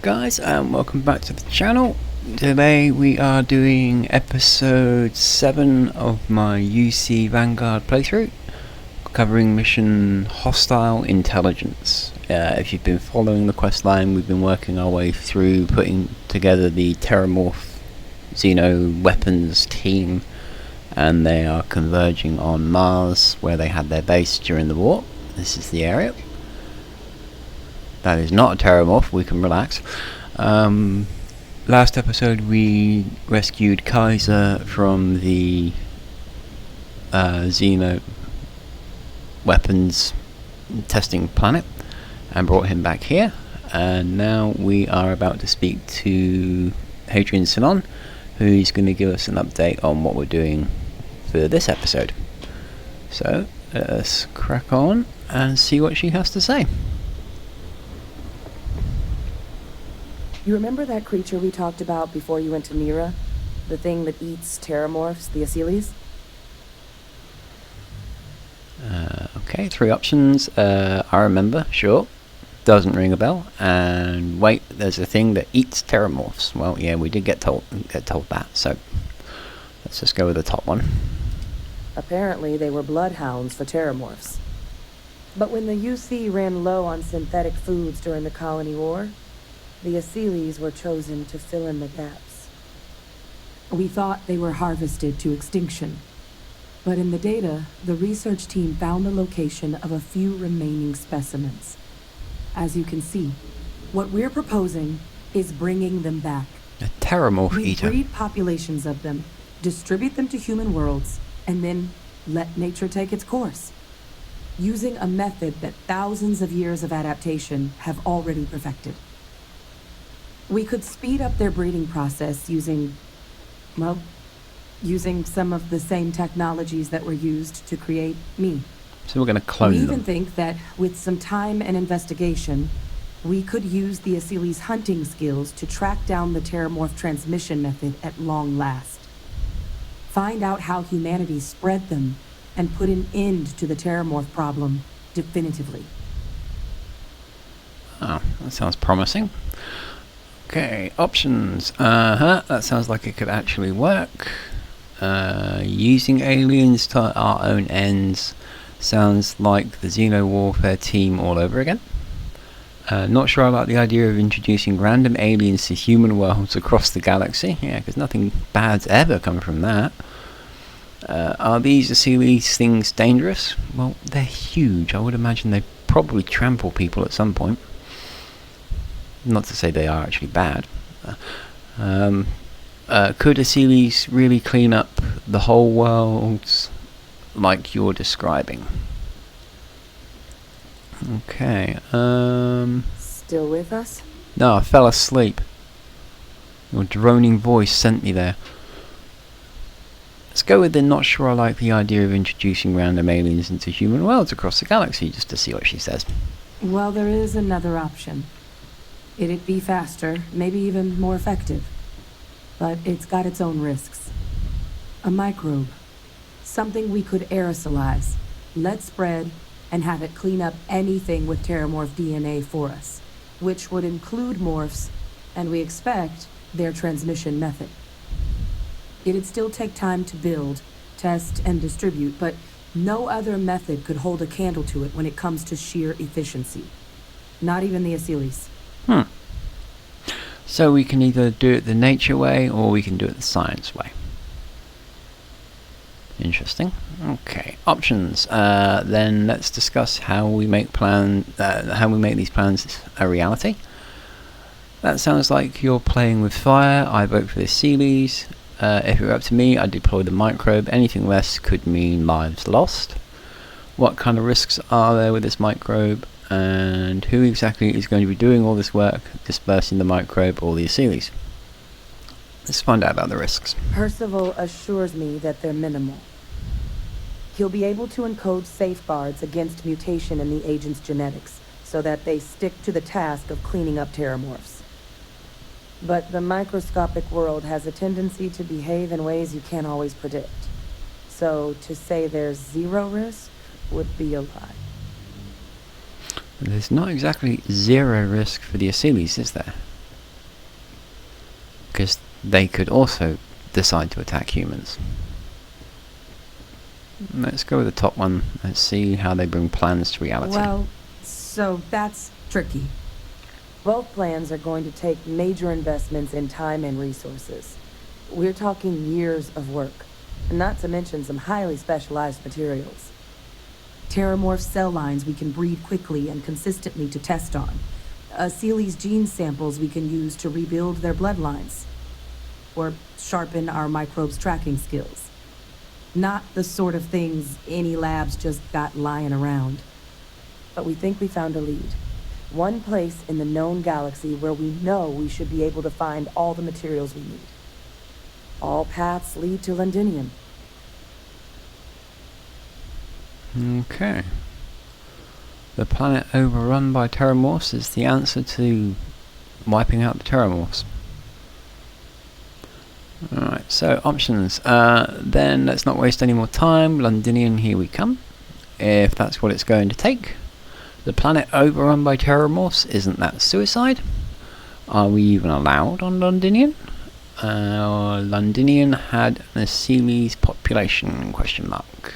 guys, and welcome back to the channel. Today we are doing episode 7 of my UC Vanguard playthrough, covering mission Hostile Intelligence. If you've been following the questline, we've been working our way through putting together the Terramorph Xeno weapons team, and they are converging on Mars, where they had their base during the war. This is the area. That is not a Terramorph, we can relax. Last episode we rescued Kaiser from the Xeno weapons testing planet and brought him back here, and now we are about to speak to Hadrian Sinon, who's going to give us an update on what we're doing for this episode. So let's crack on and see what she has to say. You remember that creature we talked about before you went to Mira? The thing that eats terramorphs, the Asyles? Okay, 3 options. I remember, sure. Doesn't ring a bell. And wait, there's a thing that eats terramorphs. Well, yeah, we did get told that, so let's just go with the top one. Apparently they were bloodhounds for terramorphs. But when the UC ran low on synthetic foods during the colony war, the Asyles were chosen to fill in the gaps. We thought they were harvested to extinction. But in the data, the research team found the location of a few remaining specimens. As you can see, what we're proposing is bringing them back. A terramorph We eater. breed populations of them, distribute them to human worlds, and then let nature take its course. Using a method that thousands of years of adaptation have already perfected. We could speed up their breeding process using some of the same technologies that were used to create me. So we're going to clone We them. even think that with some time and investigation, we could use the Asyles' hunting skills to track down the Terramorph transmission method at long last. Find out how humanity spread them and put an end to the Terramorph problem definitively. Oh, that sounds promising. Okay, options. That sounds like it could actually work. Using aliens to our own ends sounds like the Xeno warfare team all over again. Not sure I like the idea of introducing random aliens to human worlds across the galaxy. Yeah, because nothing bad's ever come from that. Are these Asyles things dangerous? Well, they're huge. I would imagine they probably trample people at some point. Not to say they are actually bad. Could Asyles really clean up the whole world like you're describing? Okay, Still with us? no, I fell asleep. Your droning voice sent me there. Let's go with the not sure I like the idea of introducing random aliens into human worlds across the galaxy, just to see what she says. Well, there is another option. It'd be faster, maybe even more effective. But it's got its own risks. A microbe. Something we could aerosolize, let spread, and have it clean up anything with Terramorph DNA for us, which would include morphs, and we expect their transmission method. It'd still take time to build, test, and distribute, but no other method could hold a candle to it when it comes to sheer efficiency. Not even the Asyles. So we can either do it the nature way, or we can do it the science way. Interesting. Okay, options. Then let's discuss how we make these plans a reality. That sounds like you're playing with fire. I vote for the Asyles. If it were up to me, I'd deploy the microbe. Anything less could mean lives lost. What kind of risks are there with this microbe? And who exactly is going to be doing all this work, dispersing the microbe or the Asyles? Let's find out about the risks. Percival assures me that they're minimal. He'll be able to encode safeguards against mutation in the agent's genetics, so that they stick to the task of cleaning up terramorphs. But the microscopic world has a tendency to behave in ways you can't always predict. So to say there's zero risk would be a lie. There's not exactly zero risk for the Asyles, is there? because they could also decide to attack humans. Let's go with the top one. Let's see how they bring plans to reality. Well, so that's tricky. Both plans are going to take major investments in time and resources. We're talking years of work, not to mention some highly specialized materials. Terramorph cell lines we can breed quickly and consistently to test on. Seely's gene samples we can use to rebuild their bloodlines. Or sharpen our microbes' tracking skills. Not the sort of things any labs just got lying around. But we think we found a lead. One place in the known galaxy where we know we should be able to find all the materials we need. All paths lead to Londinium. Okay. The planet overrun by Terramorphs is the answer to wiping out the Terramorphs. Alright, so options. Then let's not waste any more time. Londinium, here we come. If that's what it's going to take. The planet overrun by Terramorphs, isn't that suicide? Are we even allowed on Londinium? Londinium had an Seely's population, question mark.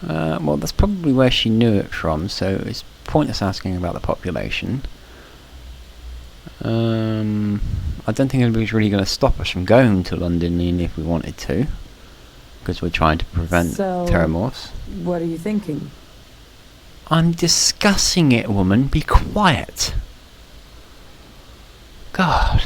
Well, that's probably where she knew it from, so it's pointless asking about the population. I don't think anybody's really going to stop us from going to Londinium if we wanted to, because we're trying to prevent Terramorphs. What are you thinking? I'm discussing it, woman. Be quiet. God.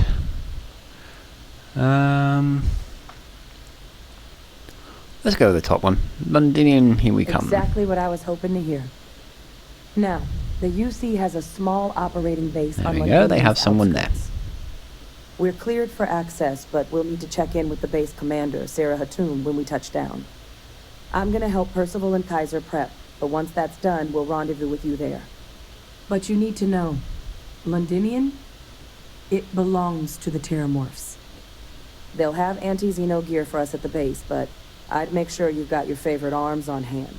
Let's go with the top one. Londinium, here we come. Exactly what I was hoping to hear. Now, the UC has a small operating base on There we go, they have someone there. We're cleared for access, but we'll need to check in with the base commander, Sarah Hatoum, when we touch down. I'm gonna help Percival and Kaiser prep, but once that's done, we'll rendezvous with you there. But you need to know, Londinium, it belongs to the Terramorphs. They'll have anti-Xeno gear for us at the base, but I'd make sure you've got your favorite arms on hand.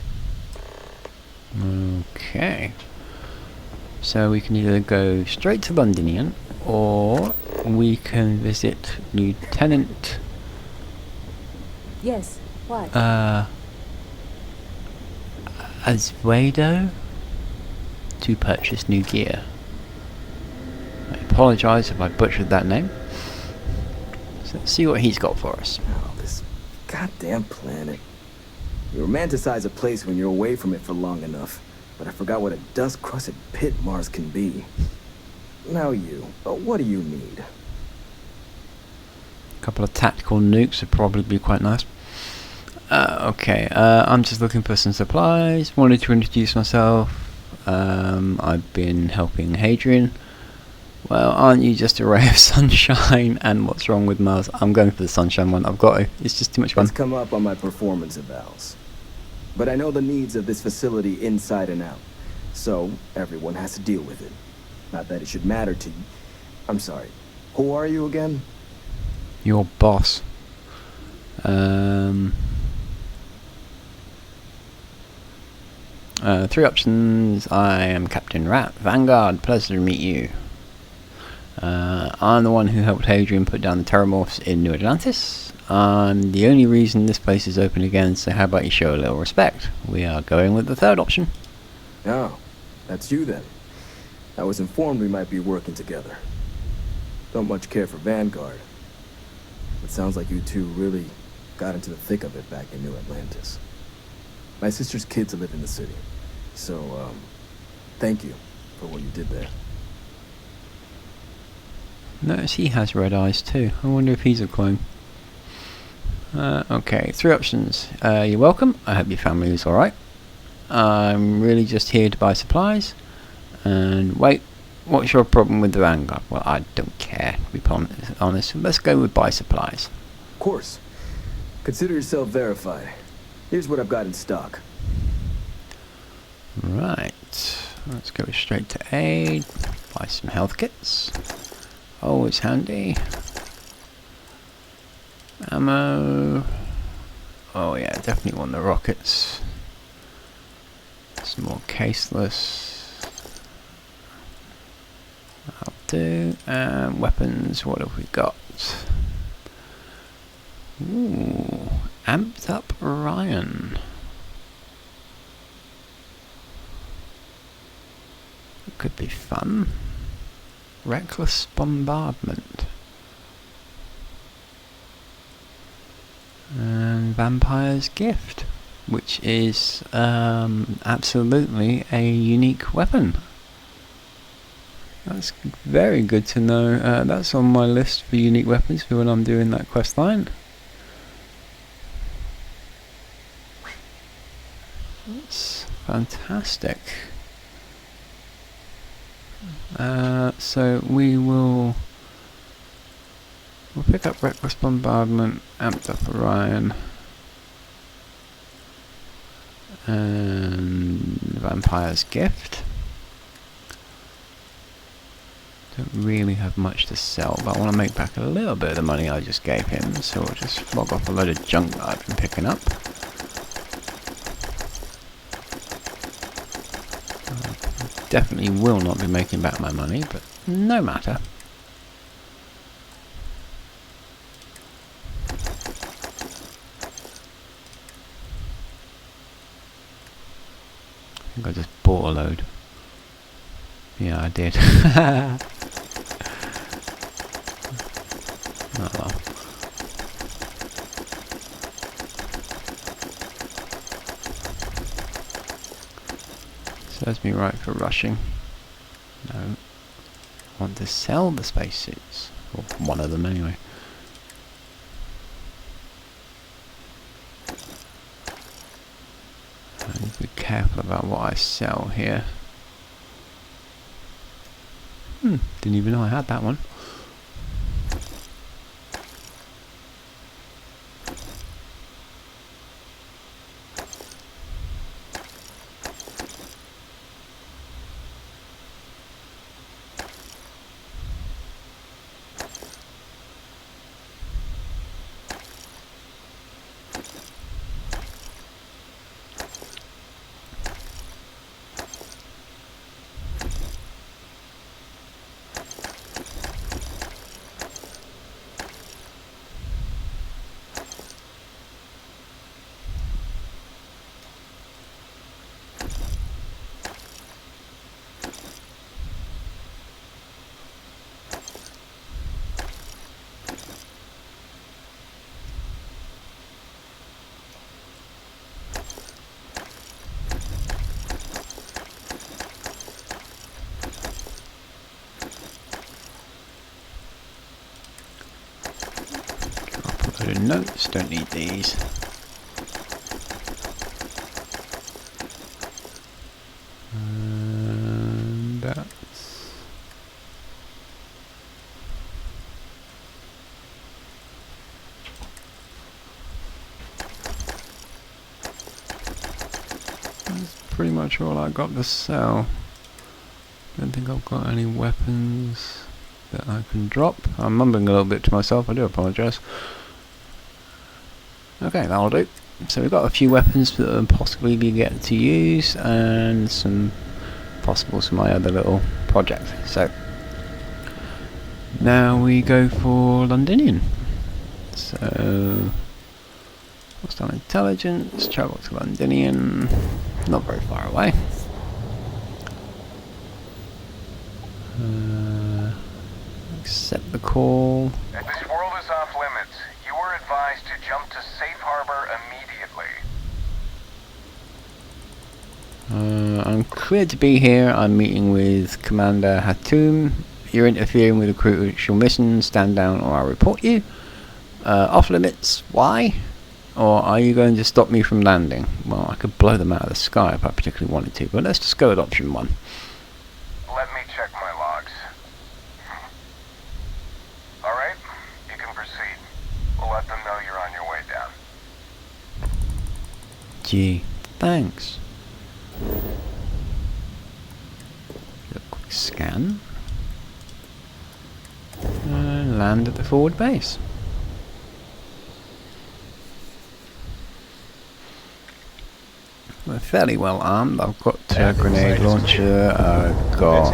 Okay. So we can either go straight to Londinium, or we can visit Lieutenant... Yes, what? Azevedo to purchase new gear. I apologise if I butchered that name. So let's see what he's got for us. Oh, this goddamn planet. You romanticize a place when you're away from it for long enough, but I forgot what a dust-crusted pit Mars can be. Now what do you need? A couple of tactical nukes would probably be quite nice. Okay, I'm just looking for some supplies. Wanted to introduce myself. I've been helping Hadrian. Well, aren't you just a ray of sunshine? And what's wrong with Mars? I'm going for the sunshine one. I've got to. It's just too much fun. It's come up on my performance evals. But I know the needs of this facility inside and out. So, everyone has to deal with it. Not that it should matter to you. I'm sorry. Who are you again? Your boss. Three options. I am Captain Rat. Vanguard, pleasure to meet you. I'm the one who helped Hadrian put down the Terramorphs in New Atlantis. I'm the only reason this place is open again, so how about you show a little respect? We are going with the third option. Oh, that's you then. I was informed we might be working together. Don't much care for Vanguard. It sounds like you two really got into the thick of it back in New Atlantis. My sister's kids live in the city. So, thank you for what you did there. Notice he has red eyes too. I wonder if he's a clone. Okay, three options. You're welcome. I hope your family is alright. I'm really just here to buy supplies. And wait, what's your problem with the Vanguard? Well, I don't care, to be honest. Let's go with buy supplies. Of course. Consider yourself verified. Here's what I've got in stock. Right. Let's go straight to aid. Buy some health kits. Always handy. Ammo. Oh yeah, definitely want the rockets. Some more caseless. I'll do. And weapons, what have we got? Ooh, amped up Orion. Could be fun. Reckless bombardment. And Vampire's Gift, which is absolutely a unique weapon. That's very good to know. That's on my list for unique weapons for when I'm doing that quest line. That's fantastic. So we'll pick up Reckless Bombardment, Amped Up Orion, and Vampire's Gift. Don't really have much to sell, but I want to make back a little bit of the money I just gave him, so we'll just log off a load of junk that I've been picking up. Definitely will not be making back my money, but no matter. I think I just bought a load. Yeah, I did. Oh well. Serves me right for rushing. No. I want to sell the spacesuits. Or one of them anyway. I need to be careful about what I sell here. Didn't even know I had that one. Load of notes, don't need these. And that's... that's pretty much all I got to sell. Don't think I've got any weapons that I can drop. I'm mumbling a little bit to myself, I do apologise. Okay, that'll do. So we've got a few weapons that will possibly be getting to use, and some possibles for my other little project. So now we go for Londinian. So what's on intelligence? Travel to Londinian. Not very far away. Accept the call. This world is off limits. You were advised to jump to safe harbor immediately. I'm cleared to be here. I'm meeting with Commander Hatum. You're interfering with a crucial mission. Stand down or I'll report you. Off limits. Why? Or are you going to stop me from landing? Well, I could blow them out of the sky if I particularly wanted to, but let's just go with option 1. Let me check my logs. Alright, you can proceed. We'll let them know you're on your way down. Gee, thanks. Do a quick scan. And land at the forward base. We're fairly well armed. I've got a grenade launcher, I've got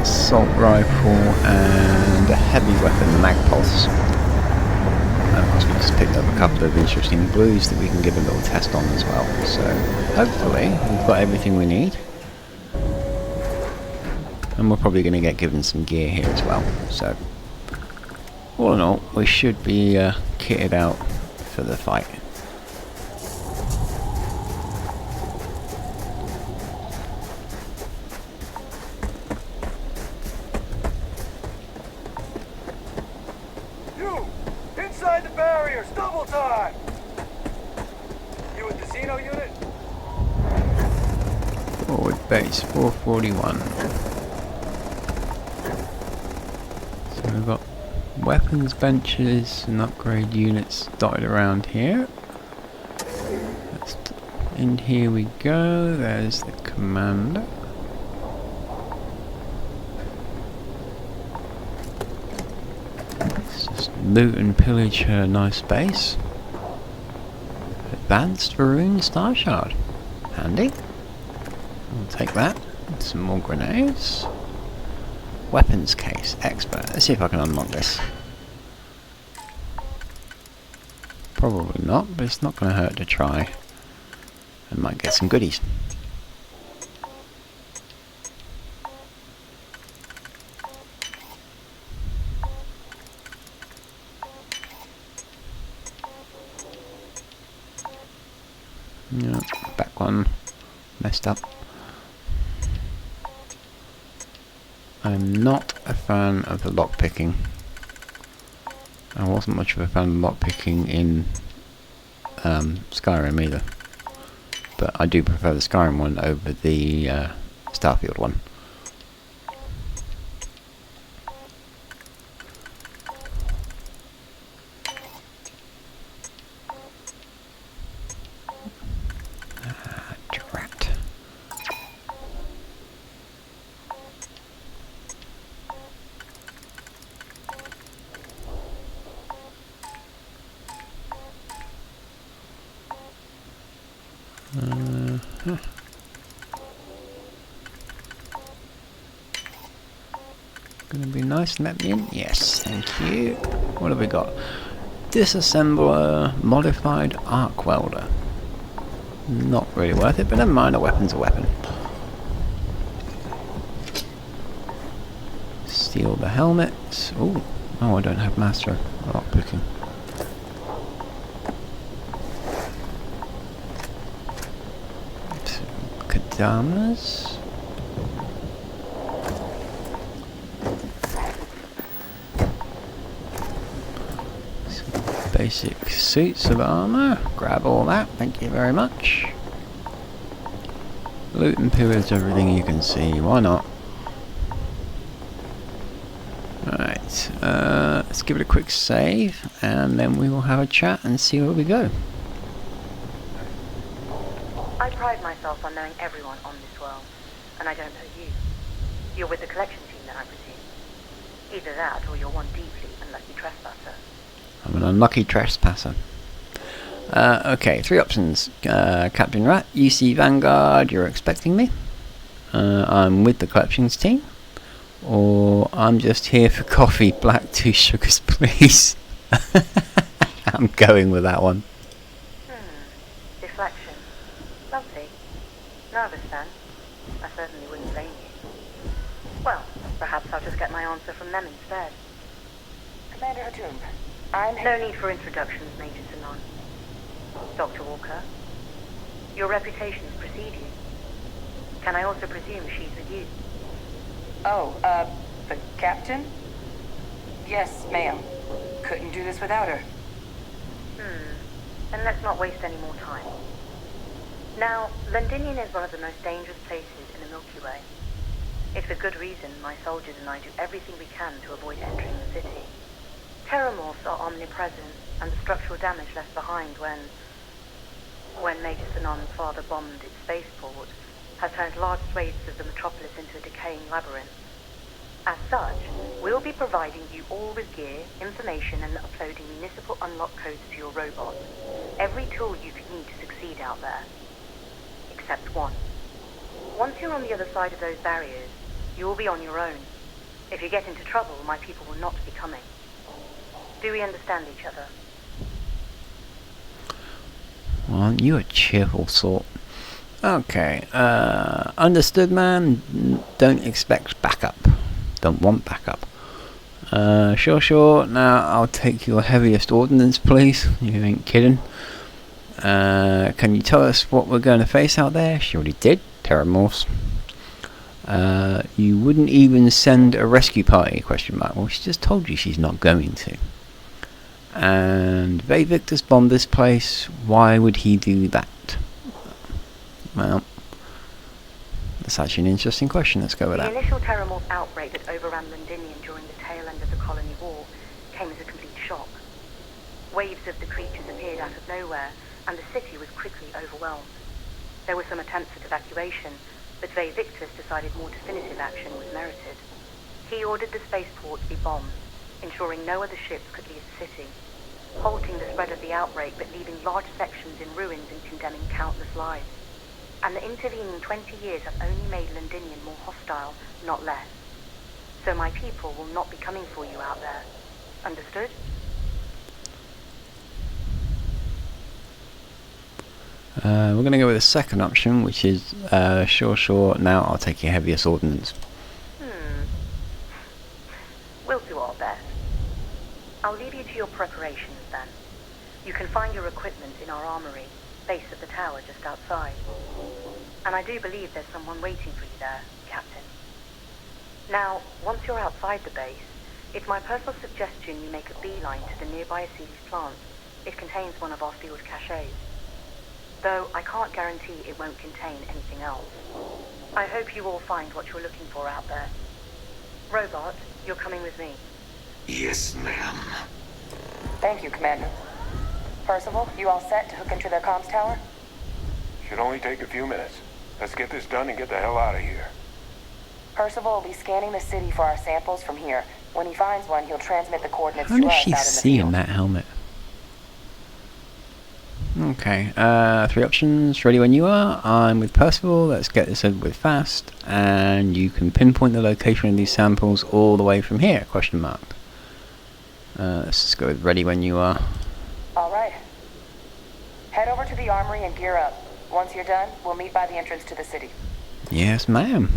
assault rifle, and a heavy weapon, mag pulse. And of course we just picked up a couple of interesting blues that we can give a little test on as well. So hopefully we've got everything we need. And we're probably going to get given some gear here as well. So all in all, we should be kitted out for the fight. You! Inside the barriers! Double time! You with the Xeno unit? Forward base 441. So we've got weapons benches and upgrade units dotted around here. In here we go. There's the commander. Let's just loot and pillage her nice base. Advanced Rune Star Shard. Handy. We'll take that. And some more grenades. Weapons case. Expert. Let's see if I can unlock this. Probably not, but it's not going to hurt to try. I might get some goodies. Yeah, back one. Messed up. I'm not a fan of the lockpicking. I wasn't much of a fan of lockpicking in Skyrim either. But I do prefer the Skyrim one over the Starfield one. Drat. Gonna be nice and let me in? Yes, thank you. What have we got? Disassembler, modified arc welder. Not really worth it, but never mind, a weapon's a weapon. Steal the helmet. Ooh. Oh, I don't have master lockpicking. Kadamas. Basic suits of armor. Grab all that, thank you very much. Loot and pillage everything you can see, why not? Alright, let's give it a quick save and then we will have a chat and see where we go. I pride myself on knowing everyone on this world, and I don't know you. You're with the collection team then, I presume. Either that or you're one deeply unlucky trespasser. I'm an unlucky trespasser. Okay, three options. Captain Rat, UC Vanguard, you're expecting me. I'm with the collections team. Or I'm just here for coffee, black 2 sugars please. I'm going with that one. Deflection. Lovely. Nervous then? I certainly wouldn't blame you. Well, perhaps I'll just get my answer from them instead. Commander Hatum, No need for introductions, Major Sanon. Dr. Walker, your reputations precede you. Can I also presume she's with you? Oh, the captain? Yes, ma'am. Couldn't do this without her. Then let's not waste any more time. Now, Londinian is one of the most dangerous places in the Milky Way. It's for good reason my soldiers and I do everything we can to avoid entering the city. Terramorphs are omnipresent, and the structural damage left behind when Major Sanon's father bombed its spaceport has turned large swathes of the metropolis into a decaying labyrinth. As such, we'll be providing you all with gear, information, and uploading municipal unlock codes to your robot. Every tool you could need to succeed out there. Except one. Once you're on the other side of those barriers, you'll be on your own. If you get into trouble, my people will not be coming. Do we understand each other? Well, aren't you a cheerful sort? Okay, understood, man. Don't expect backup. Don't want backup. Sure. Now, I'll take your heaviest ordnance, please. You ain't kidding. Can you tell us what we're going to face out there? She already did. Terramorphs. You wouldn't even send a rescue party? Question mark. Well, she just told you she's not going to. And Victor's bombed this place. Why would he do that? Well, that's actually an interesting question. Let's go with that. The initial Terramorph outbreak that overran Londinium during the tail end of the colony war came as a complete shock. Waves of the creatures appeared out of nowhere, and the city was quickly overwhelmed. There were some attempts at evacuation, but Victus decided more definitive action was merited. He ordered the spaceport to be bombed, ensuring no other ships could leave the city, halting the spread of the outbreak but leaving large sections in ruins and condemning countless lives. And the intervening 20 years have only made Londinium more hostile, not less. So my people will not be coming for you out there. Understood? We're going to go with the second option, which is sure. Now I'll take your heaviest ordnance. We'll do our best. I'll leave you to your preparations then. You can find your equipment in our armory, base of the tower just outside. And I do believe there's someone waiting for you there, Captain. Now, once you're outside the base, it's my personal suggestion you make a beeline to the nearby Aceles plant. It contains one of our field caches. Though I can't guarantee it won't contain anything else. I hope you all find what you're looking for out there. Robot, you're coming with me. Yes, ma'am. Thank you, Commander. Percival, you all set to hook into their comms tower? Should only take a few minutes. Let's get this done and get the hell out of here. Percival will be scanning the city for our samples from here. When he finds one, he'll transmit the coordinates How to does us she out in the see in field. that helmet? Okay, 3 options. Ready when you are. I'm with Percival. Let's get this over with fast. And you can pinpoint the location of these samples all the way from here? Question mark. Let's just go with ready when you are. All right. Head over to the armory and gear up. Once you're done, we'll meet by the entrance to the city. Yes, ma'am.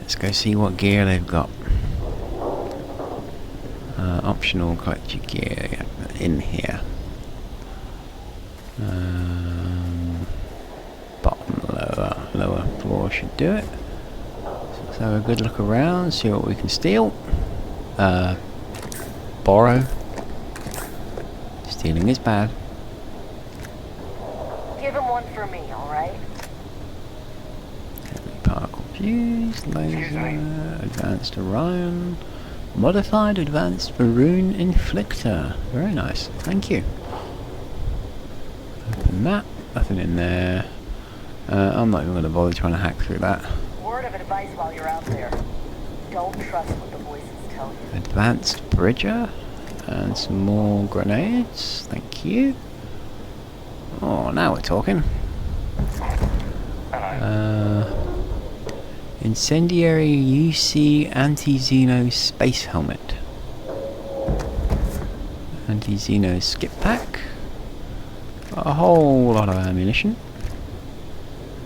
Let's go see what gear they've got. Optional, collect your gear in here. Bottom, lower floor should do it. So let's have a good look around, see what we can steal. Borrow. Stealing is bad. Give him one for me, all right? Heavy particle fuse, laser, advanced Orion, modified advanced Maroon Inflictor. Very nice, thank you. Open that, nothing in there. I'm not even going to bother trying to hack through that. Word of advice while you're out there. Don't trust what the voices tell you. Advanced Bridger, and some more grenades, thank you. Oh, now we're talking. Incendiary UC Anti-Xeno Space Helmet. Anti-Xeno Skip Pack. A whole lot of ammunition.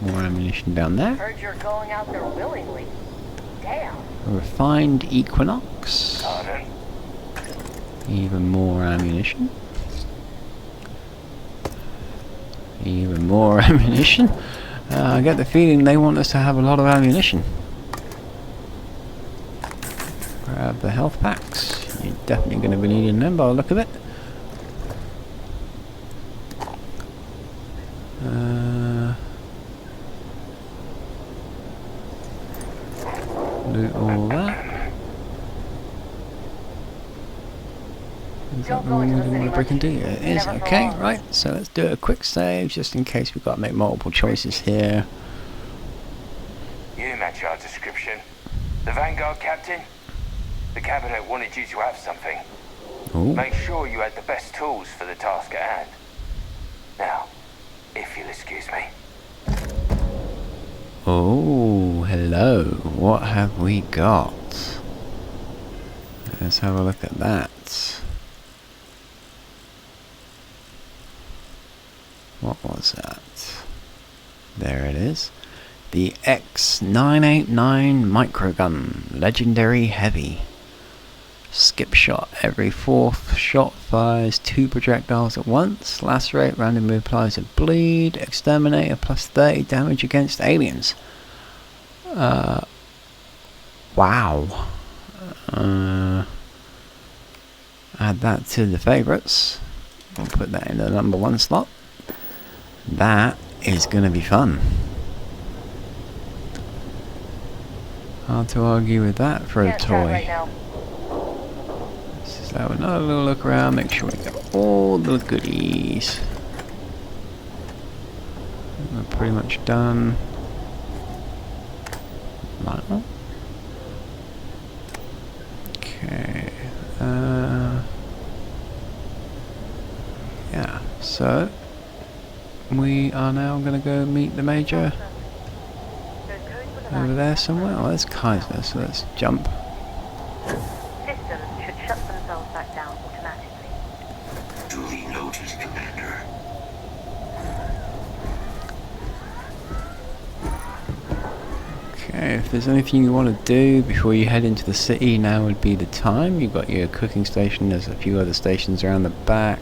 More ammunition down there. Heard you're going out there willingly. Damn. A refined Equinox. Pardon? Even more ammunition. Even more ammunition. I get the feeling they want us to have a lot of ammunition. Grab the health packs. You're definitely going to be needing them by the look of it. Loot all that. Is that the one we didn't want to break and do? Yeah, it is. Okay, right. So let's do a quick save just in case we've got to make multiple choices here. You match our description. The Vanguard captain? The cabinet wanted you to have something. Ooh. Make sure you had the best tools for the task at hand. Now, if you'll excuse me. Oh, hello. What have we got? Let's have a look at that. What was that? There it is. The X989 microgun, legendary heavy. Skip shot. Every fourth shot fires 2 projectiles at once. Lacerate randomly applies a bleed. Exterminator plus 30 damage against aliens. Wow. Add that to the favourites. We'll put that in the number 1 slot. That is going to be fun. Hard to argue with that for a toy. Right now. Let's have another little look around, make sure we get all the goodies. We're pretty much done. Wow. Okay. Yeah, so we are now going to go meet the Major over there somewhere. Oh, there's Kaiser, so let's jump. Systems should shut themselves back down automatically. Duly noted, Commander. Okay, if there's anything you want to do before you head into the city, now would be the time. You've got your cooking station, there's a few other stations around the back.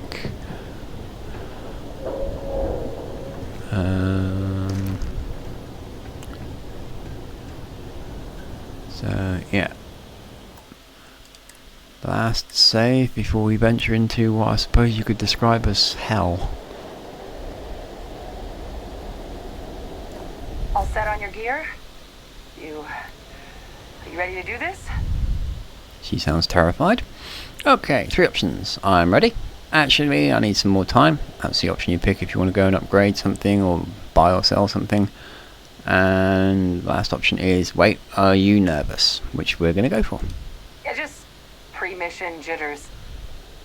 So, yeah. Last save before we venture into what I suppose you could describe as hell. All set on your gear? Are you ready to do this? She sounds terrified. Okay, 3 options. I'm ready. Actually, I need some more time. That's the option you pick if you want to go and upgrade something or buy or sell something. And last option is wait, are you nervous? Which we're going to go for. Yeah, just pre-mission jitters.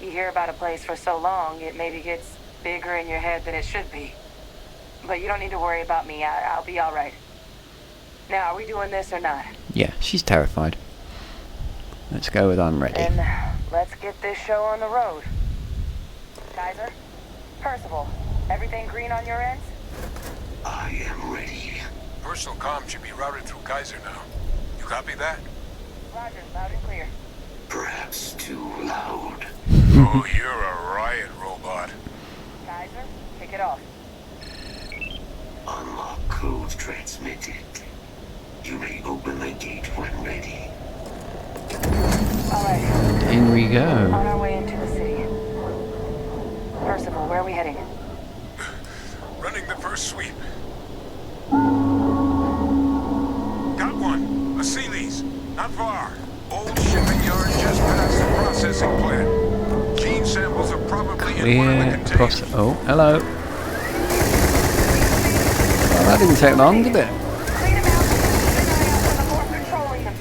You hear about a place for so long, it maybe gets bigger in your head than it should be. But you don't need to worry about me. I'll be all right. Now, are we doing this or not? Yeah, she's terrified. Let's go with I'm ready. Then let's get this show on the road. Kaiser? Percival, everything green on your ends? I am ready. Personal comm should be routed through Kaiser now. You copy that? Roger, loud and clear. Perhaps too loud. Oh, you're a riot robot. Kaiser, kick it off. Unlock code transmitted. You may open the gate when ready. All right. In we go. On our way into the city. Percival, where are we heading? Running the first sweep. Got one. A Sealy's. Not far. Old shipping yard just past the processing plant. Gene samples are probably in one of the containers. Oh, hello. Well, that didn't take long, did it? Clean them out. Keep an eye out for the more controlling them.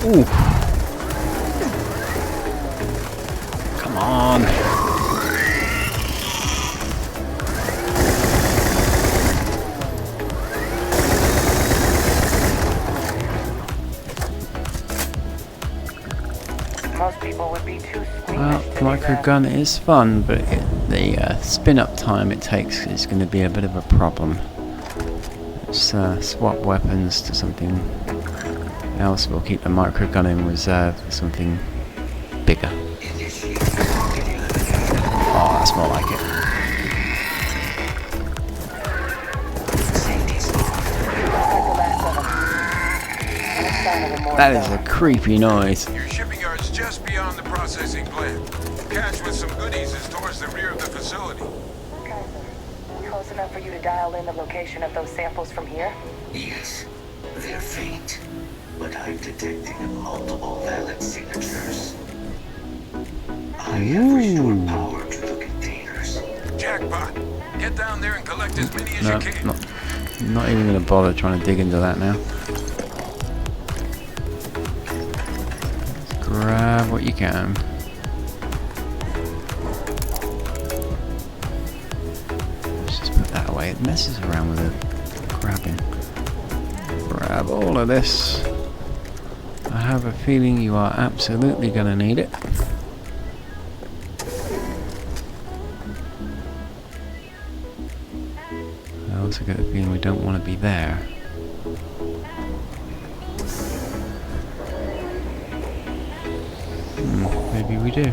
Ooh. Come on. Most people would be too squeamish Well, to the do micro that. gun is fun, but the spin-up time it takes is going to be a bit of a problem. Let's swap weapons to something else. We'll keep the micro gun in reserve for something bigger. Oh, that's more like it. That is a creepy noise. Your shipping yard's just beyond the processing plant. Cache with some goodies is towards the rear of the facility. Kaiser, close enough for you to dial in the location of those samples from here? Yes, they're faint, but I'm detecting multiple valid signatures. I have restored power to the containers. Jackpot. Get down there and collect as many as No, you can. not even going to bother trying to dig into that now. grab what you can. Let's just put that away. It messes around with it. Grabbing. Grab all of this. I have a feeling you are absolutely going to need it. I also get the feeling we don't want to be there. Maybe we do.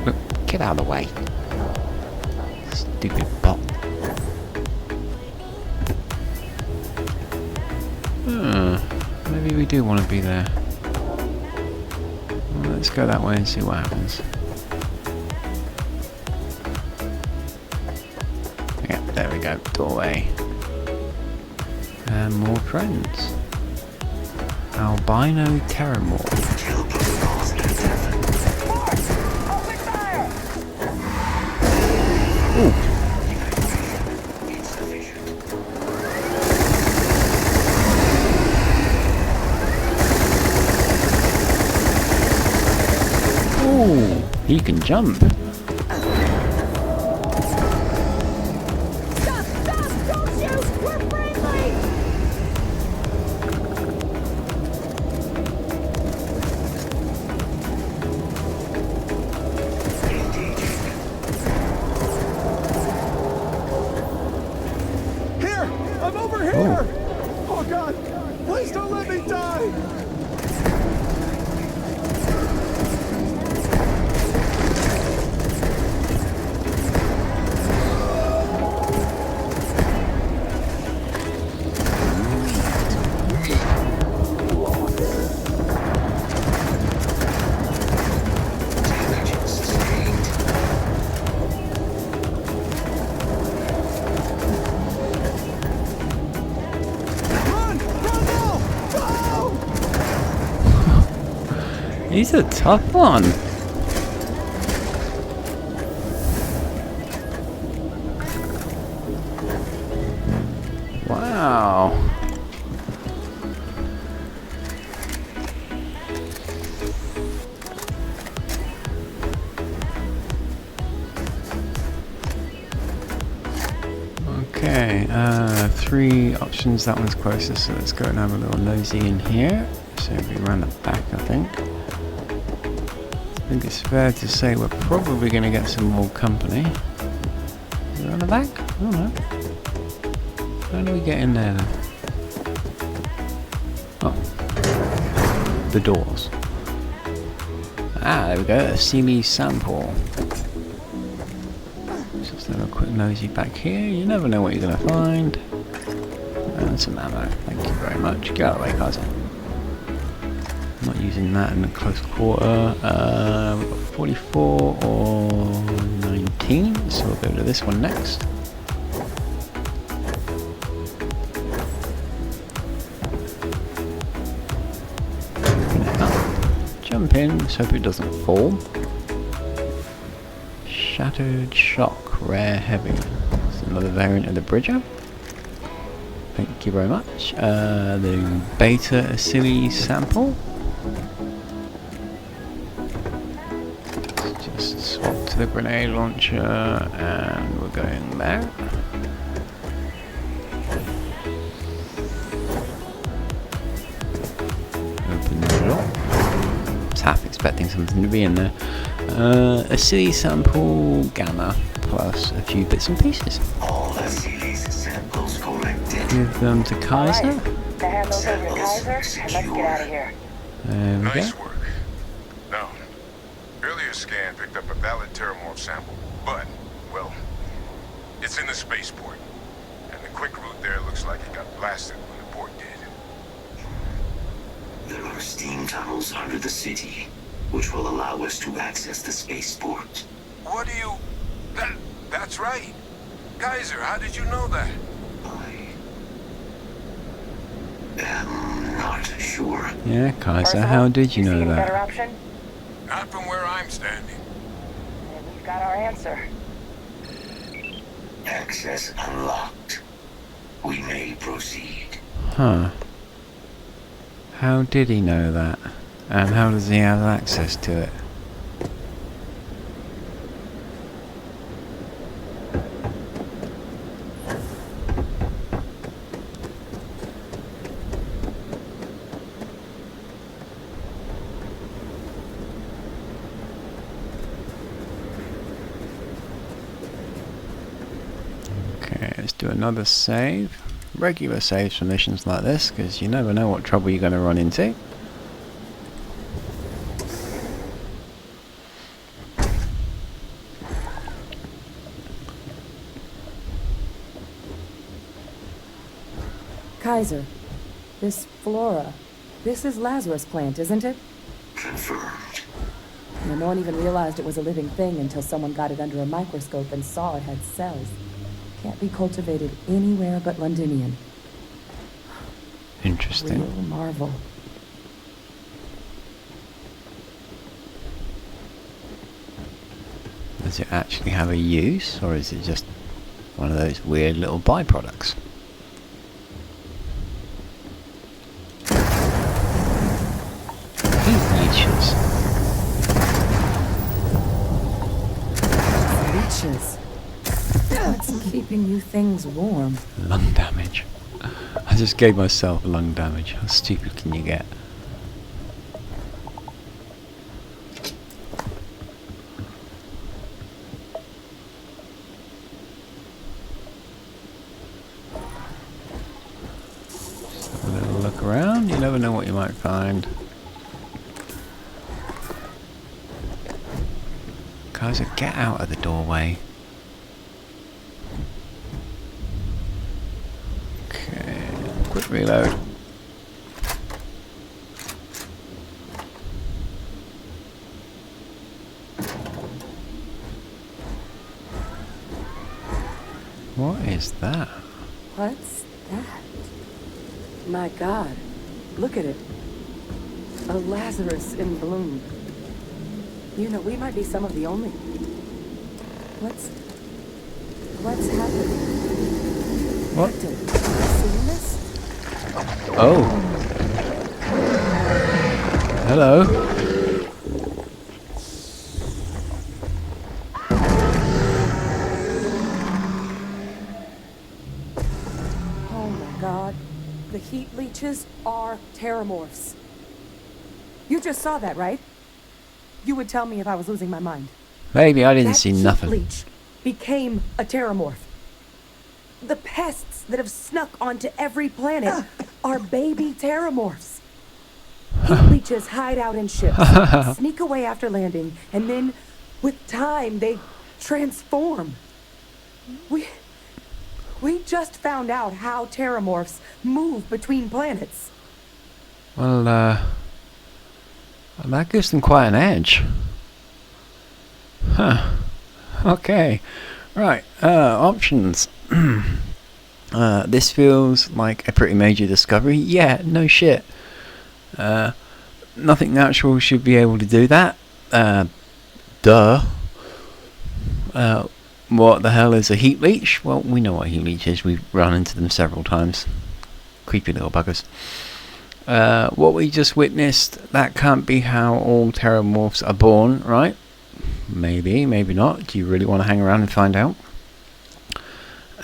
Look, get out of the way. Stupid bot. Maybe we do want to be there. Well, let's go that way and see what happens. Yeah, there we go. Doorway. And more friends. Albino Terramorph. Ooh, he can jump. He's a tough one. Wow. Okay, 3 options. That one's closest, so let's go and have a little nosy in here. So we run the back, I think. I think it's fair to say we're probably going to get some more company. Is it on the back? I don't know. How do we get in there then? Oh. The doors. Ah, there we go. A Sealy sample. Just have a quick nosy back here. You never know what you're going to find. And some ammo. Thank you very much. Get out of the way, guys. Not using that in a close quarter. We've got 44 or 19, so we'll go to this one next. Jump in, let's hope it doesn't fall. Shattered Shock, rare heavy. It's another variant of the Bridger. Thank you very much. The Beta Acili sample. Just swap to the grenade launcher and we're going there. Open the door. I was half expecting something to be in there. Acili sample gamma plus a few bits and pieces. All Acili's samples collected. Give them to Kaiser. Right. The handle's over to Kaiser, and let's get out of here. There we Nice go. work. Now, earlier scan picked up a valid Terramorph sample, but, well, it's in the spaceport. And the quick route there looks like it got blasted when the port did. There are steam tunnels under the city, which will allow us to access the spaceport. What do you... That's right. Kaiser, how did you know that? I am not sure. Yeah, Kaiser, how did you know see a better that? option? Not from where I'm standing. And we've got our answer. Access unlocked. We may proceed. Huh. How did he know that? And how does he have access to it? Okay, let's do another save. Regular saves for missions like this, because you never know what trouble you're going to run into. Kaiser, this flora, this is Lazarus plant, isn't it? Confirmed. You know, no one even realized it was a living thing until someone got it under a microscope and saw it had cells. Can't be cultivated anywhere but Londinium. Interesting. Real marvel. Does it actually have a use, or is it just one of those weird little byproducts? Leeches. Leeches. What's keeping you things warm? Lung damage. I just gave myself lung damage. How stupid can you get? Just have a little look around. You never know what you might find. Kaiser, get out of the doorway. Okay, quick reload. What is that? What's that? My God, look at it. A Lazarus in bloom. You know, we might be some of the only. What's happening? What? Victor, have you seen this? Oh. Hello. Oh my God. The heat leeches are terramorphs. You just saw that, right? You would tell me if I was losing my mind. Maybe I didn't That see heat nothing. leech became a terramorph. The pests that have snuck onto every planet are baby terramorphs. Heat leeches hide out in ships, sneak away after landing, and then, with time, they transform. We just found out how terramorphs move between planets. Well, that gives them quite an edge. Huh. Okay. Right. Options. This feels like a pretty major discovery. Yeah, no shit. Nothing natural should be able to do that. Duh. What the hell is a heat leech? Well, we know what a heat leech is. We've run into them several times. Creepy little buggers. What we just witnessed, that can't be how all terramorphs are born, right? Maybe, maybe not. Do you really want to hang around and find out?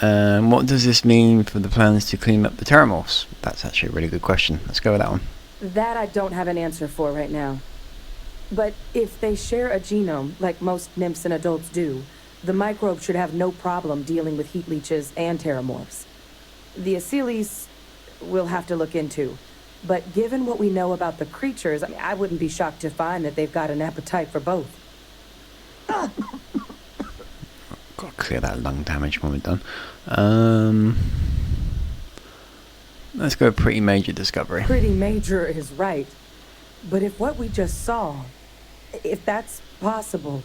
What does this mean for the plans to clean up the terramorphs? That's actually a really good question. Let's go with that one. That I don't have an answer for right now. But if they share a genome, like most nymphs and adults do, the microbe should have no problem dealing with heat leeches and terramorphs. The Aciles we'll have to look into. But given what we know about the creatures, I wouldn't be shocked to find that they've got an appetite for both. Got to clear that lung damage when we're done. Let's go pretty major discovery. Pretty major is right. But if what we just saw, if that's possible,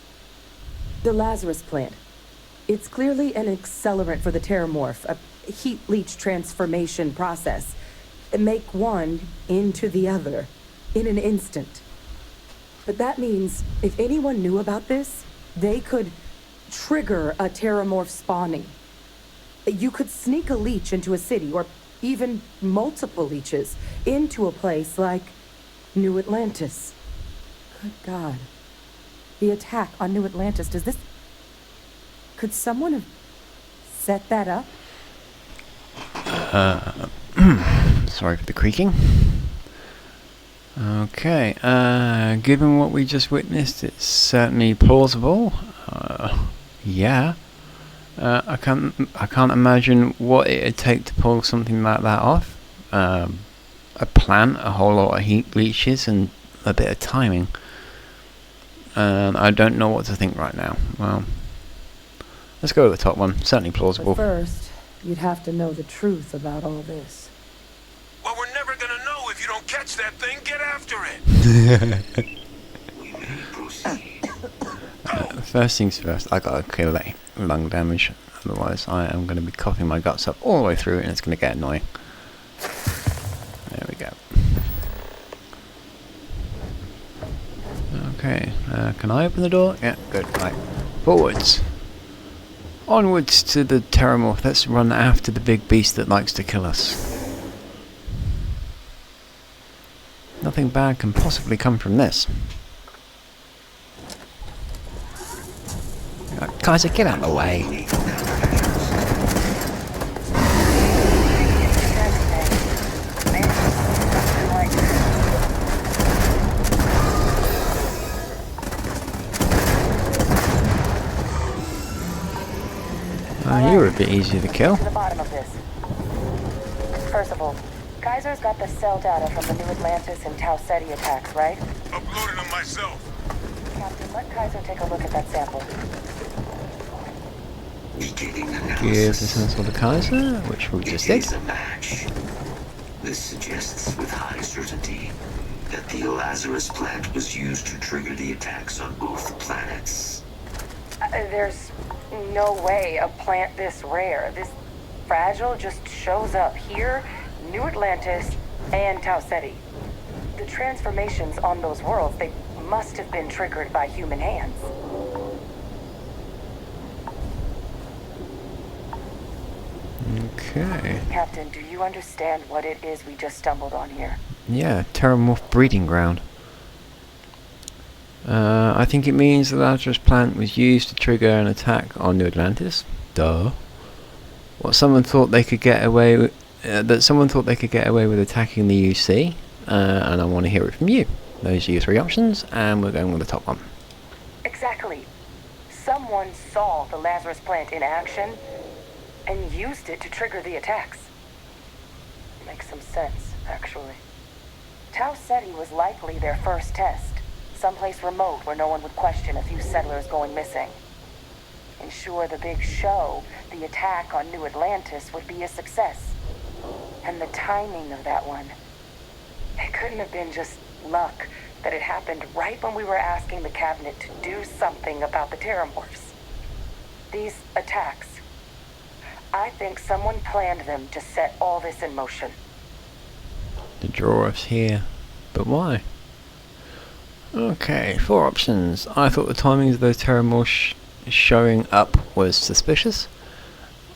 the Lazarus plant, it's clearly an accelerant for the terramorph, a heat leech transformation process. Make one into the other in an instant. But that means if anyone knew about this, they could trigger a terramorph spawning. You could sneak a leech into a city, or even multiple leeches, into a place like New Atlantis. Good God. The attack on New Atlantis, does this... Could someone have set that up? Sorry for the creaking. Okay, given what we just witnessed, it's certainly plausible. Yeah. I can't imagine what it'd take to pull something like that off. A plant, a whole lot of heat leeches, and a bit of timing. I don't know what to think right now. Well, let's go with the top one. Certainly plausible. But first, you'd have to know the truth about all this. Well, we're never gonna know if you don't catch that thing. Get after it. We may proceed. First things first, I gotta kill that lung damage. Otherwise, I am going to be coughing my guts up all the way through, and it's going to get annoying. There we go. Okay, can I open the door? Yeah, good. Right, forwards. Onwards to the Terramorph. Let's run after the big beast that likes to kill us. Nothing bad can possibly come from this. Kaiser, get out of the way. You're a bit easier to kill. To the bottom of this. First of all, Kaiser's got the cell data from the New Atlantis and Tau Ceti attacks, right? Uploaded them myself. Captain, let Kaiser take a look at that sample. Beginning Give analysis. this sample to Kaiser, which we just It did. is a match. This suggests with high certainty that the Lazarus plant was used to trigger the attacks on both planets. There's no way a plant this rare, this fragile, just shows up here, New Atlantis, and Tau Ceti. The transformations on those worlds, they must have been triggered by human hands. Okay. Captain, do you understand what it is we just stumbled on here? Yeah, Terramorph breeding ground. I think it means the Lazarus plant was used to trigger an attack on New Atlantis. Duh. What someone thought they could get away with, someone thought they could get away with attacking the UC, and I want to hear it from you. Those are your three options, and we're going with the top one. Exactly. Someone saw the Lazarus plant in action and used it to trigger the attacks. Makes some sense, actually. Tau Ceti was likely their first test, someplace remote where no one would question a few settlers going missing. Ensure the big show, the attack on New Atlantis, would be a success. And the timing of that one, it couldn't have been just luck that it happened right when we were asking the cabinet to do something about the Terramorphs. These attacks, I think someone planned them to set all this in motion. To draw us here, but why? Okay, four options. I thought the timings of those Terramorphs showing up was suspicious.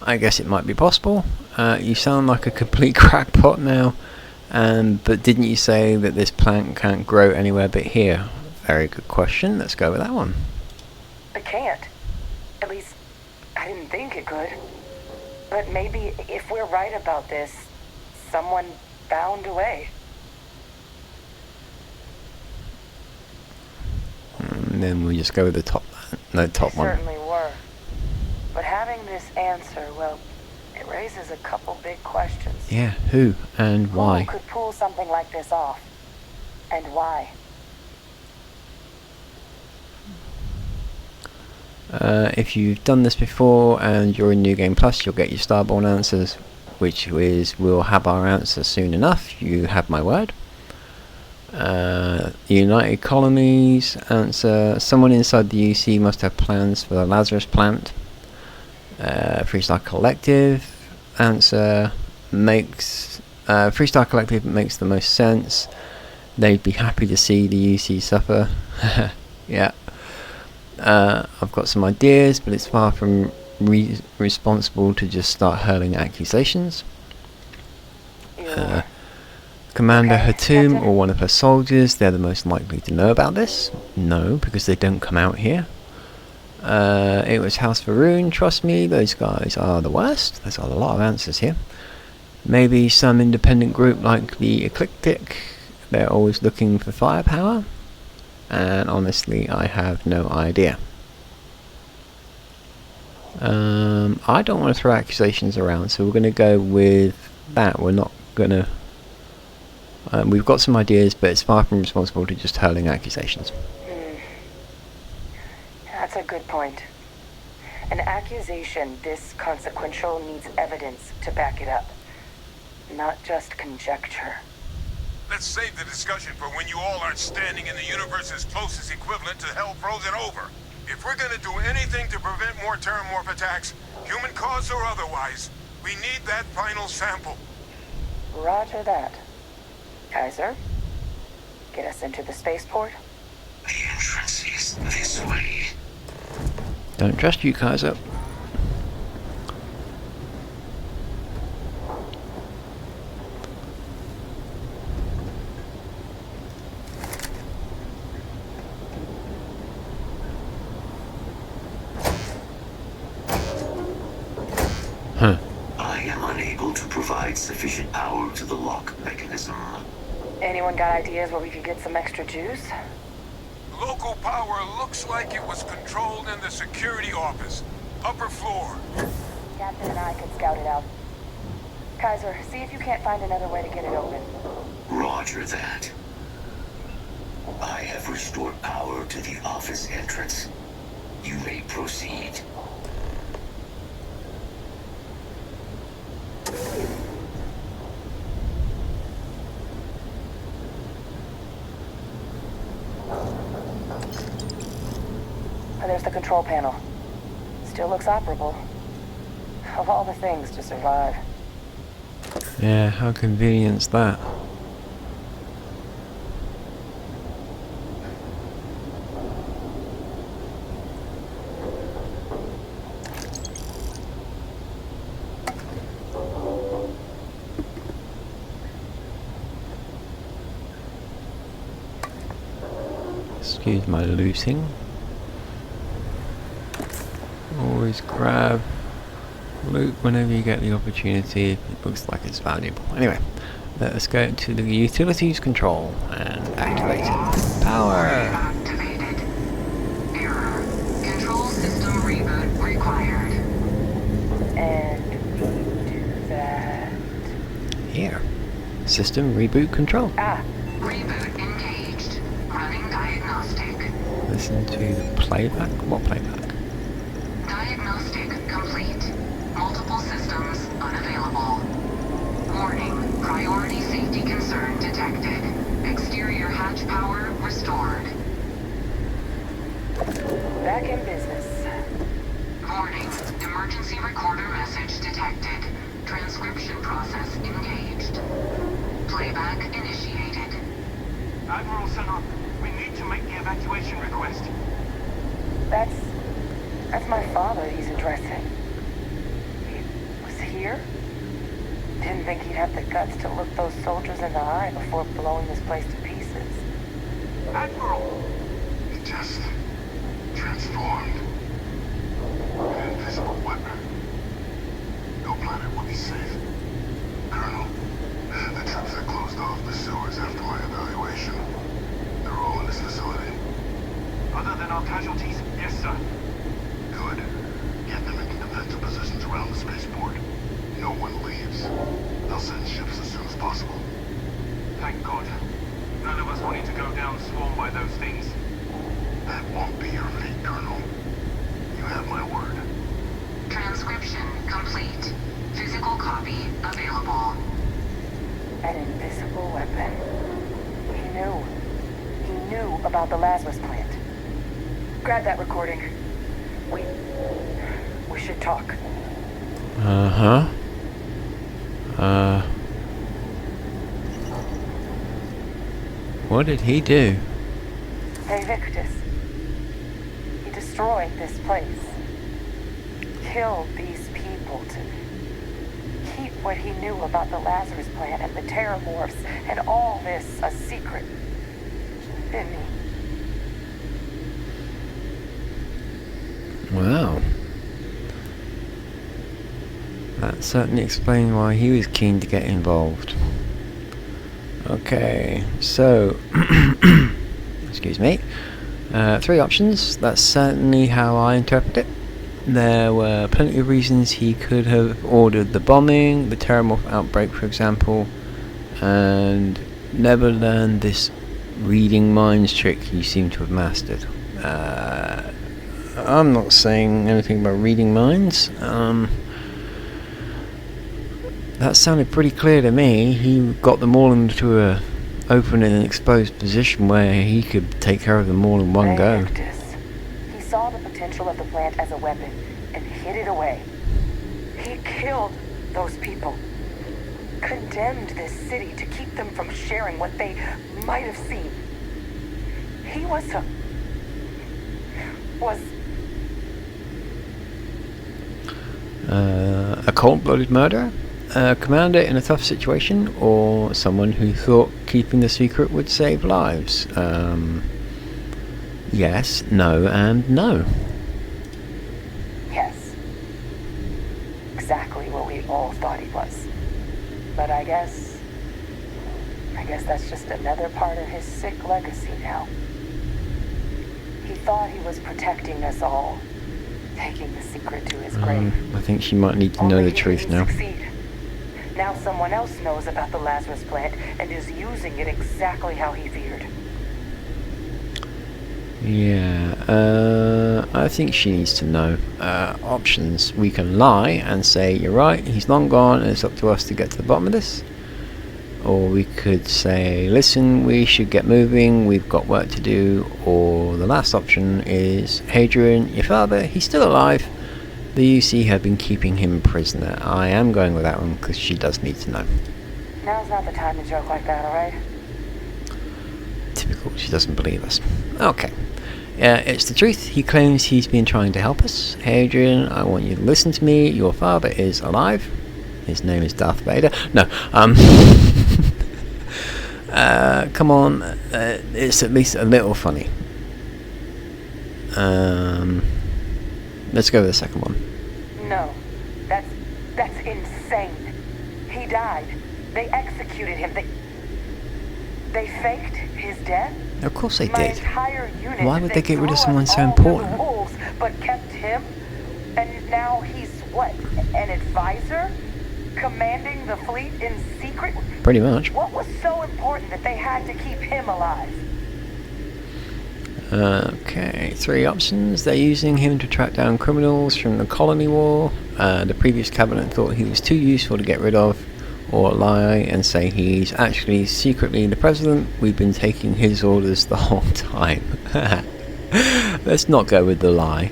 I guess it might be possible. You sound like a complete crackpot now, but didn't you say that this plant can't grow anywhere but here? Very good question. Let's go with that one. It can't. At least, I didn't think it could. But maybe if we're right about this, someone found a way. And then we just go with the top one. Certainly were. But having this answer, well, it raises a couple big questions. Yeah, who and why? Who could pull something like this off? And why? If you've done this before and you're in New Game Plus, you'll get your Starborn answers, which is we'll have our answer soon enough. You have my word. United Colonies answer: someone inside the UC must have plans for the Lazarus plant. Freestar Collective answer makes Freestar Collective makes the most sense. They'd be happy to see the UC suffer. Yeah. I've got some ideas, but it's far from responsible to just start hurling accusations. Commander Okay, Hatum Captain? or one of her soldiers, they're the most likely to know about this. No, because they don't come out here. It was House Varun, trust me, those guys are the worst. There's a lot of answers here. Maybe some independent group like the Eclectic. They're always looking for firepower. And honestly, I have no idea. I don't want to throw accusations around, so we're going to go with that. We're not going to... we've got some ideas, but it's far from responsible to just hurling accusations. That's a good point. An accusation this consequential needs evidence to back it up, not just conjecture. Let's save the discussion for when you all aren't standing in the universe's closest equivalent to hell frozen over. If we're gonna do anything to prevent more Terramorph attacks, human caused or otherwise, we need that final sample. Roger that. Kaiser, get us into the spaceport? The entrance is this way. Don't trust you, Kaiser. Huh. I am unable to provide sufficient power to the lock mechanism. Anyone got ideas where we could get some extra juice? Local power looks like it was controlled in the security office. Upper floor. Captain and I could scout it out. Kaiser, see if you can't find another way to get it open. Roger that. I have restored power to the office entrance. You may proceed. There's the control panel. Still looks operable. Of all the things to survive. Yeah, how convenient's that? Excuse my looting. Always grab loot whenever you get the opportunity if it looks like it's valuable. Anyway, let us go to the utilities control and activate it. Power! Activated. Error. Control system reboot required. And we do that... Here. System reboot control. Reboot engaged. Running diagnostic. Listen to the playback. What playback? Diagnostic complete. Multiple systems unavailable. Warning. Priority safety concern detected. Exterior hatch power restored. Back in business. Warning. Emergency recorder message detected. Transcription process engaged. Playback initiated. Admiral Senna, we need to make the evacuation request. That's my father he's addressing. He was here? Didn't think he'd have the guts to look those soldiers in the eye before blowing this place to pieces. Admiral! It just transformed. An invisible weapon. No planet will be safe. Colonel, the troops that closed off the sewers after my evaluation. They're all in this facility. Other than our casualties? Yes, sir. Good. Get them into defensive positions around the spaceport. No one leaves. They'll send ships as soon as possible. Thank God. None of us wanted to go down swarmed by those things. That won't be your fate, Colonel. You have my word. Transcription complete. Physical copy available. An invisible weapon. He knew. He knew about the Lazarus plant. Grab that recording. We should talk. Uh-huh. What did he do? Invictus. He destroyed this place. Killed these people to keep what he knew about the Lazarus plant and the Terramorphs and all this a secret. Didn't he? Wow. That certainly explains why he was keen to get involved. Okay, so excuse me. 3 options. That's certainly how I interpret it. There were plenty of reasons he could have ordered the bombing, the Terramorph outbreak, for example, and never learned this reading minds trick you seem to have mastered. I'm not saying anything about reading minds. That sounded pretty clear to me. He got them all into a open and exposed position where he could take care of them all in one go. He saw the potential of the plant as a weapon and hid it away. He killed those people. Condemned this city to keep them from sharing what they might have seen. He was a cold-blooded murderer? A commander in a tough situation, or someone who thought keeping the secret would save lives? Yes, no, and no. Yes. Exactly what we all thought he was. But I guess that's just another part of his sick legacy now. He thought he was protecting us all, taking the secret to his grave. I think she might need to know the truth now. Succeed. Now someone else knows about the Lazarus plant and is using it exactly how he feared. Yeah, I think she needs to know. Options. We can lie and say, you're right, he's long gone and it's up to us to get to the bottom of this. Or we could say, listen, we should get moving, we've got work to do. Or the last option is, Hadrian, your father, he's still alive. The UC have been keeping him prisoner. I am going with that one because she does need to know. Now's not the time to joke like that, alright? Typical, she doesn't believe us. Okay. It's the truth. He claims he's been trying to help us. Hadrian, I want you to listen to me. Your father is alive. His name is Darth Vader. No, come on. It's at least a little funny. Let's go with the second one. No, that's insane. He died. They executed him. They faked his death. Of course they My did. Entire unit, Why would they get rid of threw someone us so all important? to the wolves, but kept him? And now he's what? An advisor? Commanding the fleet in secret? Pretty much. What was so important that they had to keep him alive? Okay, 3 options. They're using him to track down criminals from the colony war. The previous cabinet thought he was too useful to get rid of. Or lie and say he's actually secretly the president. We've been taking his orders the whole time. Let's not go with the lie.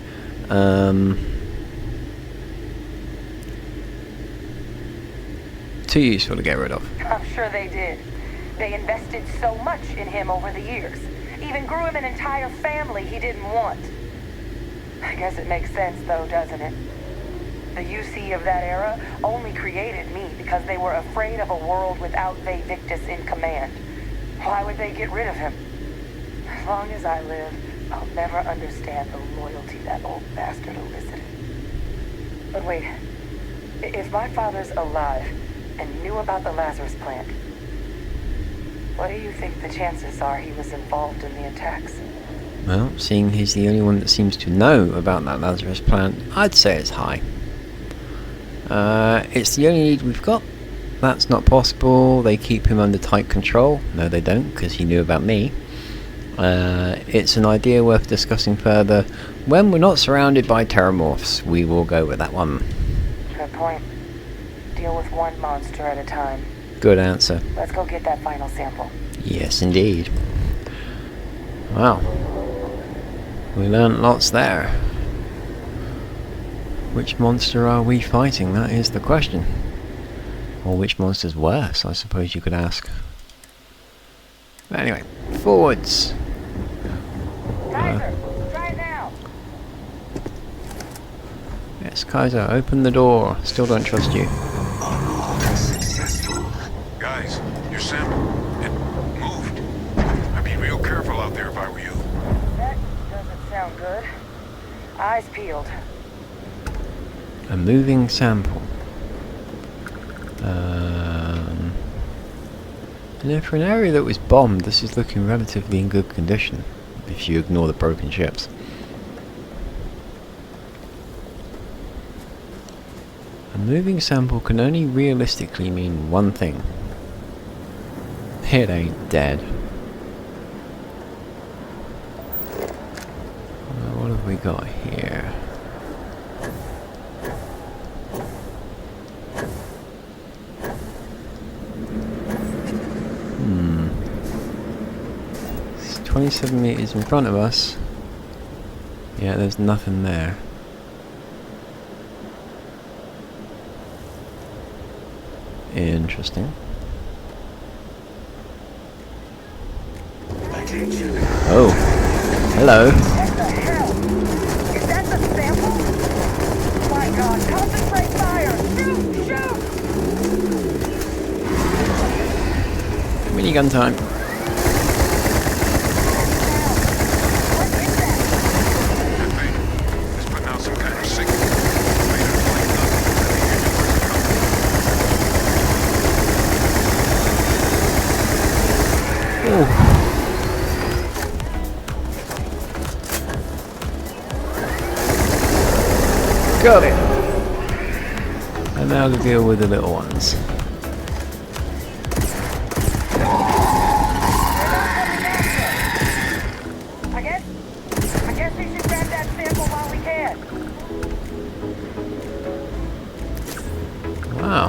Too useful to get rid of. I'm sure they did. They invested so much in him over the years. Even grew him an entire family he didn't want. I guess it makes sense though, doesn't it? The UC of that era only created me because they were afraid of a world without Victus in command. Why would they get rid of him? As long as I live, I'll never understand the loyalty that old bastard elicited. But wait, if my father's alive and knew about the Lazarus plant, what do you think the chances are he was involved in the attacks? Well, seeing he's the only one that seems to know about that Lazarus plant, I'd say it's high. It's the only lead we've got. That's not possible. They keep him under tight control. No, they don't, because he knew about me. It's an idea worth discussing further. When we're not surrounded by Terramorphs, we will go with that one. Good point. Deal with one monster at a time. Good answer. Let's go get that final sample. Yes, indeed. Wow. We learned lots there. Which monster are we fighting? That is the question. Or which monster's worse, I suppose you could ask. But anyway, forwards. Kaiser, try it now. Yes, Kaiser, open the door. Still don't trust you. Eyes peeled. A moving sample. And for an area that was bombed, this is looking relatively in good condition, if you ignore the broken ships. A moving sample can only realistically mean one thing. It ain't dead. What have we got here? It's 27 meters in front of us. Yeah, there's nothing there. Interesting. Oh, hello. What the hell? Is that the sample? My God, concentrate fire! Shoot! Minigun time. That thing is putting out some kind of signal. Oh. Got it. And now to deal with the little ones. I guess we should grab that sample while we can. Wow.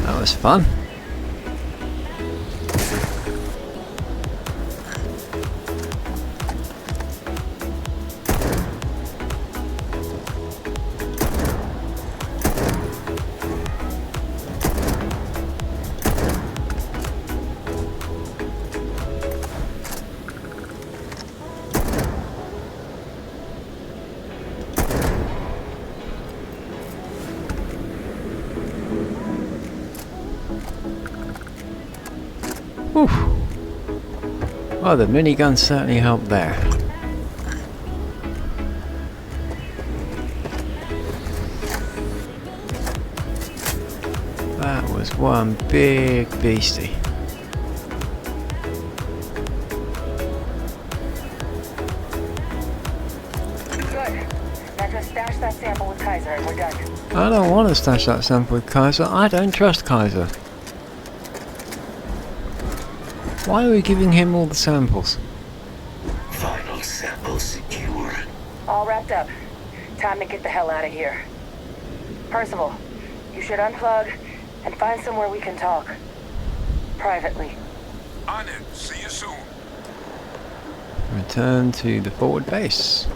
That was fun. Whew. Well, the minigun certainly helped there. That was one big beastie. Good. Now just stash that sample with Kaiser and we're done. I don't want to stash that sample with Kaiser. I don't trust Kaiser. Why are we giving him all the samples? Final sample secure. All wrapped up. Time to get the hell out of here. Percival, you should unplug and find somewhere we can talk. Privately. On it. See you soon. Return to the forward base.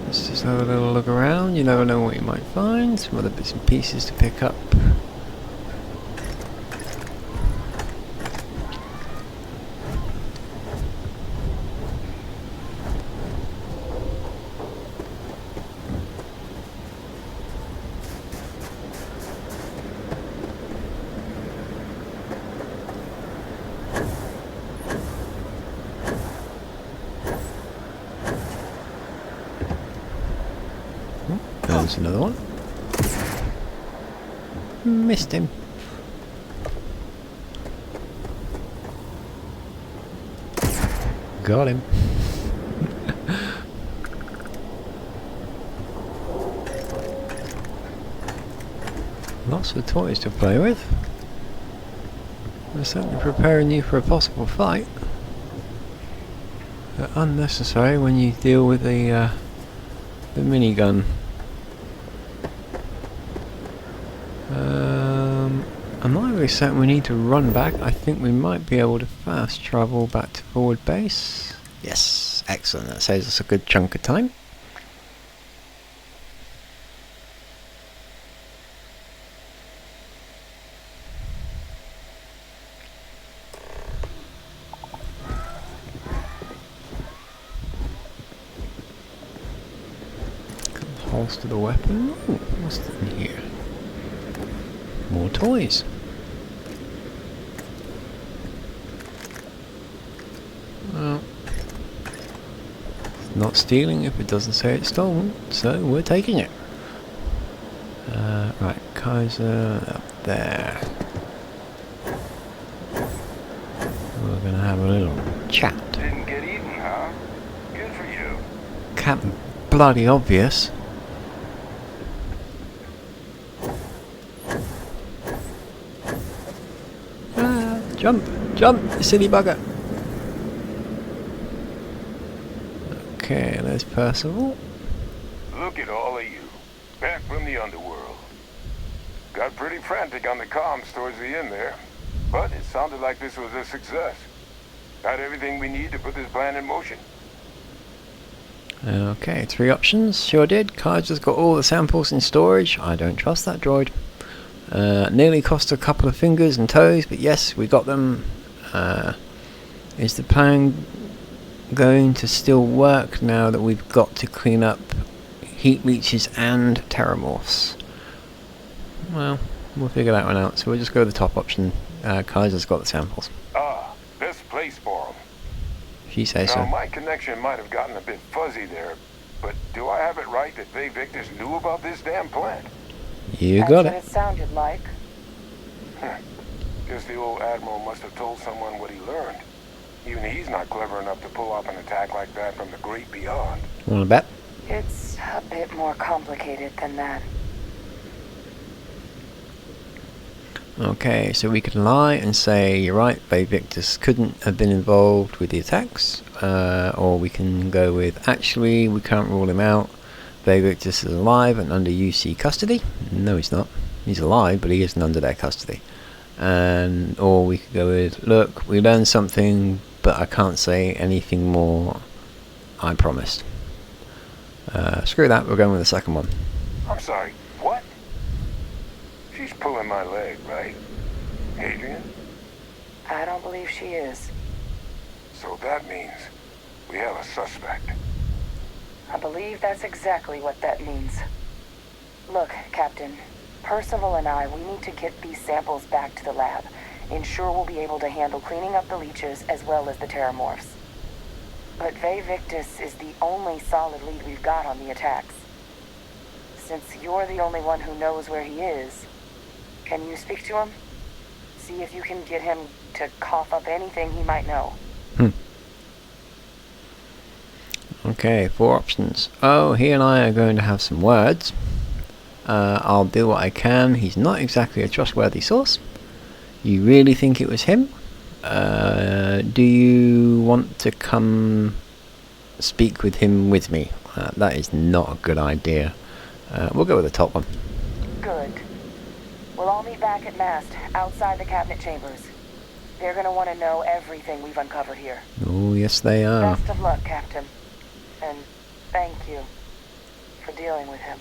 Let's just have a little look around. You never know what you might find. Some other bits and pieces to pick up. There's another one. Missed him. Got him. Lots of toys to play with. They're certainly preparing you for a possible fight. They're unnecessary when you deal with the minigun. I'm not really certain we need to run back. I think we might be able to fast travel back to forward base. Yes, excellent. That saves us a good chunk of time. Holster the weapon. Ooh, what's in here? More toys. Well, not stealing if it doesn't say it's stolen, so we're taking it. Right, Kaiser up there. We're gonna have a little chat. Didn't get eaten, huh? Good for you. Captain bloody obvious. Jump! Jump! You silly bugger! Okay, there's Percival. Look at all of you. Back from the underworld. Got pretty frantic on the comms towards the end there. But it sounded like this was a success. Got everything we need to put this plan in motion. Okay, 3 options. Sure did. Kaiser's got all the samples in storage. I don't trust that droid. Nearly cost a couple of fingers and toes, but yes, we got them. Is the plan going to still work now that we've got to clean up heat leeches and terramorphs? Well, we'll figure that one out. So we'll just go with the top option. Kaiser's got the samples. Best place for them. If you say so. Now, my connection might have gotten a bit fuzzy there, but do I have it right that Faye Victus knew about this damn plant? You That's got what it. it sounded like. Guess the old Admiral must have told someone what he learned. Even he's not clever enough to pull off an attack like that from the great beyond. Wanna bet? It's a bit more complicated than that. Okay, so we can lie and say, you're right, Faye Victus couldn't have been involved with the attacks. Or we can go with, actually, we can't rule him out. Faye Victus is alive and under UC custody. No, he's not. He's alive, but he isn't under their custody. And or we could go with, look, we learned something, but I can't say anything more. I promised. Screw that. We're going with the second one. I'm sorry, what? She's pulling my leg, right? Adrian? I don't believe she is. So that means we have a suspect. I believe that's exactly what that means. Look, Captain, Percival and I, we need to get these samples back to the lab. Ensure we'll be able to handle cleaning up the leeches as well as the terramorphs. But Faye Victus is the only solid lead we've got on the attacks. Since you're the only one who knows where he is, can you speak to him? See if you can get him to cough up anything he might know. Okay, 4 options. Oh, he and I are going to have some words. I'll do what I can. He's not exactly a trustworthy source. You really think it was him? Do you want to come speak with him with me? That is not a good idea. We'll go with the top one. Good. We'll all meet back at Mast, outside the cabinet chambers. They're gonna want to know everything we've uncovered here. Oh, yes they are. Best of luck, Captain. And thank you for dealing with him.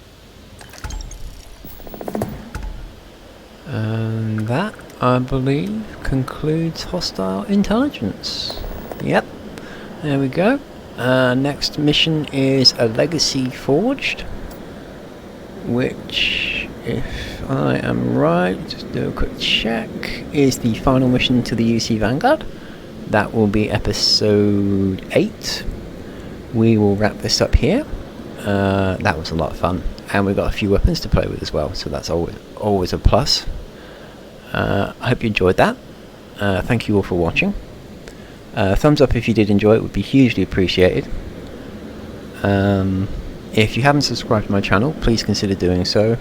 And that, I believe, concludes hostile intelligence. Yep, there we go. Next mission is a Legacy Forged, which, if I am right, just do a quick check, is the final mission to the UC Vanguard. That will be episode 8. We will wrap this up here. That was a lot of fun, and we've got a few weapons to play with as well, so that's always a plus. I hope you enjoyed that. Thank you all for watching. Thumbs up if you did enjoy it, would be hugely appreciated. If you haven't subscribed to my channel, please consider doing so.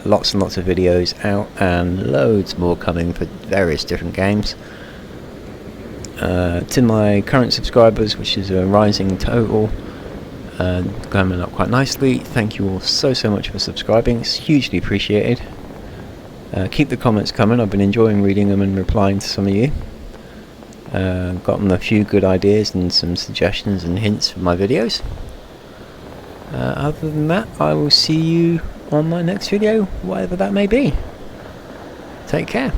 Lots and lots of videos out, and loads more coming for various different games. To my current subscribers, which is a rising total, coming up quite nicely, thank you all so much for subscribing. It's hugely appreciated. Keep the comments coming. I've been enjoying reading them and replying to some of you. Gotten a few good ideas and some suggestions and hints for my videos. Other than that, I will see you on my next video, whatever that may be. Take care.